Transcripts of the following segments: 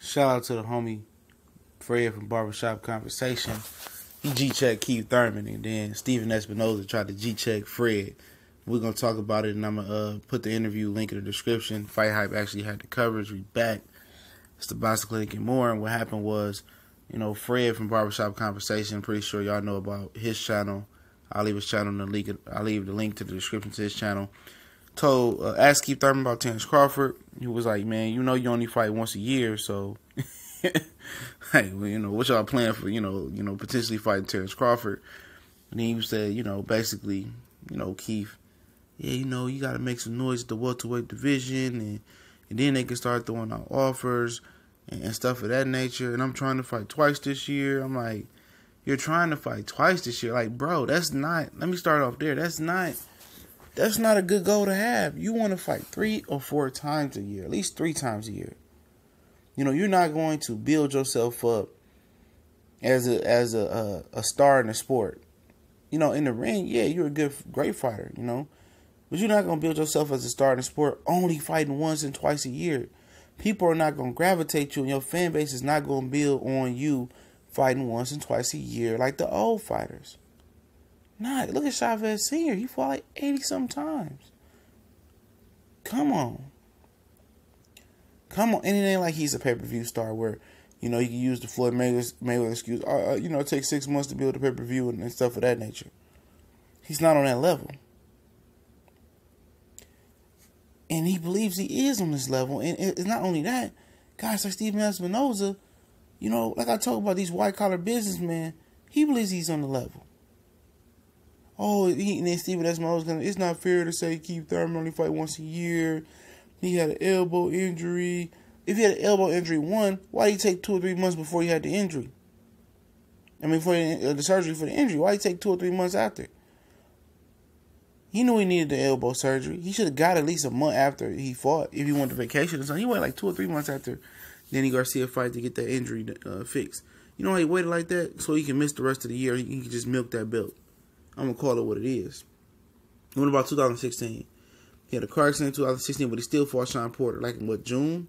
Shout out to the homie Fred from Barbershop Conversation. He G-checked Keith Thurman, and then Steven Espinoza tried to G-check Fred. We're going to talk about it, and I'm going to put the interview link in the description. Fight Hype actually had the coverage. We back. It's the Boxing Clinic and more. And what happened was, Fred from Barbershop Conversation, pretty sure y'all know about his channel. I'll leave his channel in the link. I'll leave the link to the description to his channel. Asked Keith Thurman about Terence Crawford. He was like, man, you only fight once a year, so hey, what y'all playing for, potentially fighting Terence Crawford. And then he said, basically, Keith, yeah, you got to make some noise at the welterweight division, and then they can start throwing out offers and stuff of that nature. And I'm trying to fight twice this year. I'm like, you're trying to fight twice this year? Like, bro, that's not, let me start off there. That's not a good goal to have. You want to fight 3 or 4 times a year, at least 3 times a year. You're not going to build yourself up as a star in the sport. In the ring, yeah, you're a great fighter, but you're not going to build yourself as a star in the sport only fighting once and twice a year. People are not going to gravitate to you, and your fan base is not going to build on you fighting once and twice a year like the old fighters. Nah, look at Chavez Sr. He fought like 80-something times. Come on. And it ain't like he's a pay-per-view star where, you can use the Floyd Mayweather excuse. It takes 6 months to build a pay-per-view and stuff of that nature. He's not on that level. And he believes he is on this level. And it's not only that. Guys like Steven Espinoza, like I talk about these white-collar businessmen, he believes he's on the level. Oh, and then Steven Espinoza, it's not fair to say Keith Thurman only fight once a year. He had an elbow injury. If he had an elbow injury, why did he take 2 or 3 months before he had the injury? For the surgery for the injury, why did he take 2 or 3 months after? He knew he needed the elbow surgery. He should have got at least a month after he fought. If he went to vacation or something, he waited like 2 or 3 months after Danny Garcia fight to get that injury fixed. You know why he waited like that? So he can miss the rest of the year. He can just milk that belt. I'm going to call it what it is. What about 2016? He had a car accident in 2016, but he still fought Sean Porter. Like in June?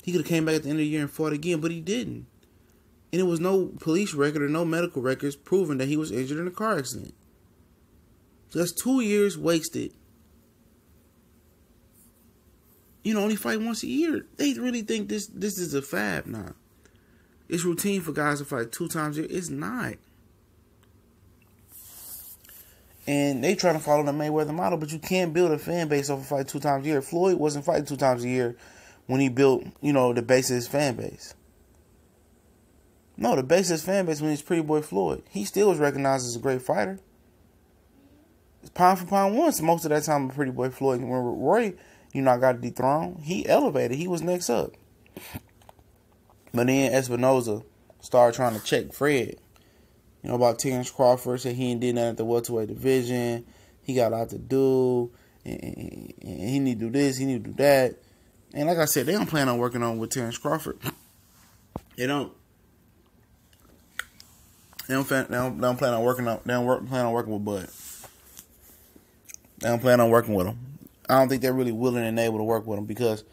He could have came back at the end of the year and fought again, but he didn't. And there was no police record or no medical records proving that he was injured in a car accident. So that's 2 years wasted. Only fight once a year. They really think this is a fad now. It's routine for guys to fight 2 times a year. It's not. And they trying to follow the Mayweather model, but you can't build a fan base off of fight 2 times a year. Floyd wasn't fighting 2 times a year when he built, the base of his fan base. No, the base of his fan base when he's Pretty Boy Floyd. He still was recognized as a great fighter. Pound for pound once most of that time with Pretty Boy Floyd. When Roy, got dethroned, he elevated. He was next up. But then Espinoza started trying to check Fred. About Terence Crawford, said he ain't did nothing at the welterweight division. He got a lot to do. And he need to do this, he need to do that. And like I said, they don't plan on working on with Terence Crawford. They don't. They don't plan on working on. They don't plan on working with Bud. They don't plan on working with him. I don't think they're really willing and able to work with him because,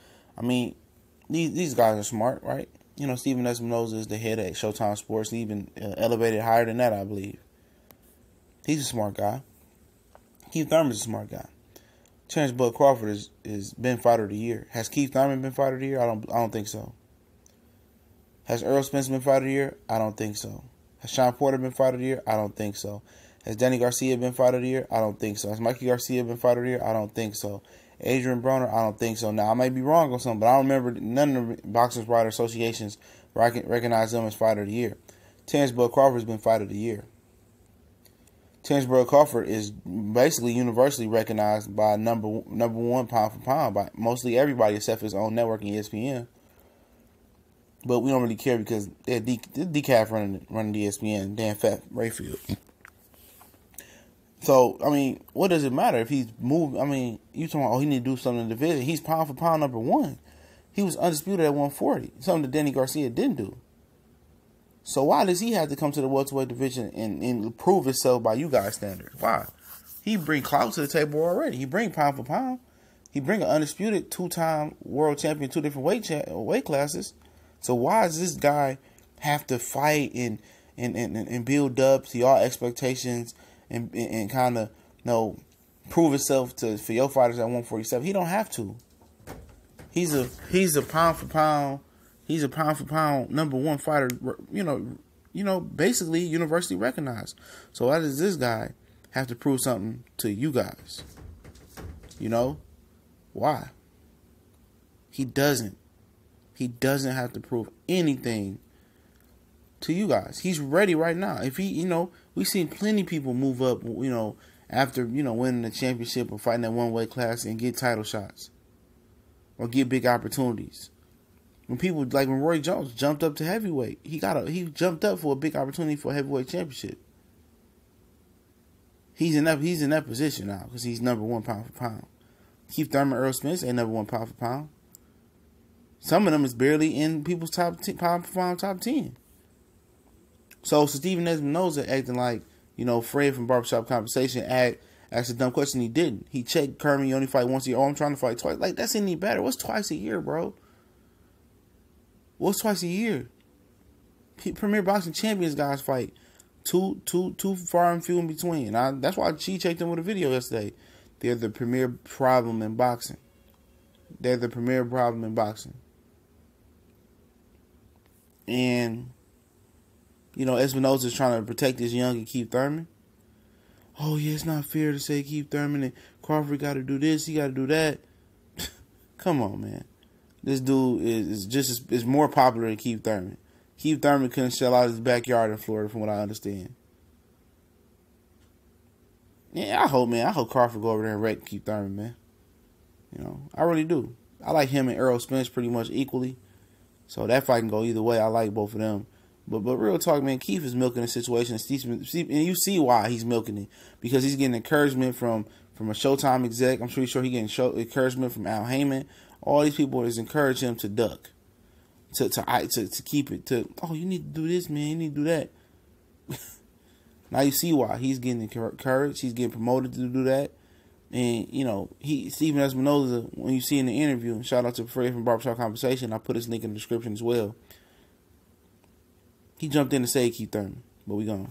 these guys are smart, right? Steven Espinoza is the head at Showtime Sports. He even elevated higher than that, I believe. He's a smart guy. Keith Thurman's a smart guy. Terence Bud Crawford is been fighter of the year. Has Keith Thurman been fighter of the year? I don't think so. Has Earl Spence been fighter of the year? I don't think so. Has Sean Porter been fighter of the year? I don't think so. Has Danny Garcia been fighter of the year? I don't think so. Has Mikey Garcia been fighter of the year? I don't think so. Adrian Broner, I don't think so. Now, I may be wrong on something, but I don't remember none of the Boxers Writer Associations where I can recognize them as fighter of the year. Terence Bud Crawford has been fighter of the year. Terence Bud Crawford is basically universally recognized by number 1 pound for pound by mostly everybody except for his own network and ESPN. But we don't really care because they're decaf running the ESPN, Dan Fat Rayfield. So, what does it matter if he's moved? You talking about, he need to do something in the division. He's pound for pound number 1. He was undisputed at 140, something that Danny Garcia didn't do. So why does he have to come to the welterweight division and prove himself by you guys' standards? Why? He bring clout to the table already. He bring pound for pound. He bring an undisputed 2-time world champion, 2 different weight classes. So why does this guy have to fight and build up to y'all expectations and kind of prove himself for your fighters at 147? He don't have to. He's a pound for pound. He's a pound for pound #1 fighter. Basically universally recognized. So why does this guy have to prove something to you guys? Why? He doesn't. He doesn't have to prove anything to you guys. He's ready right now. If he, we've seen plenty of people move up, after, winning the championship or fighting that one weight class and get title shots or get big opportunities. When people, like when Roy Jones jumped up to heavyweight, he jumped up for a big opportunity for a heavyweight championship. He's in that position now because he's #1 pound for pound. Keith Thurman, Earl Spence ain't #1 pound for pound. Some of them is barely in people's pound for pound top 10. So Steven Espinoza acting like, Fred from Barbershop Conversation asked a dumb question. He didn't. He checked Kermit, you only fight once a year. Oh, I'm trying to fight twice. Like, that's any better. What's twice a year, bro? What's twice a year? Premier boxing champions guys fight too far and few in between. That's why she checked them with a video yesterday. They're the premier problem in boxing. They're the premier problem in boxing. And, Espinoza's trying to protect this young and Keith Thurman. Oh, yeah, it's not fair to say Keith Thurman and Crawford got to do this, he got to do that. Come on, man. This dude is more popular than Keith Thurman. Keith Thurman couldn't shell out his backyard in Florida, from what I understand. Yeah, I hope Crawford go over there and wreck Keith Thurman, man. I really do. I like him and Earl Spence pretty much equally. So that fight can go either way. I like both of them. But real talk, man, Keith is milking the situation. And you see why he's milking it. Because he's getting encouragement from a Showtime exec. I'm pretty sure he's getting encouragement from Al Heyman. All these people is encouraging him to duck. To keep it. You need to do this, man. You need to do that. Now you see why he's getting encouraged. He's getting promoted to do that. And, Steven Espinoza, when you see in the interview, and shout out to Fred from Barbershop Conversation, I put his link in the description as well. He jumped in to say Keith Thurman, but we gone.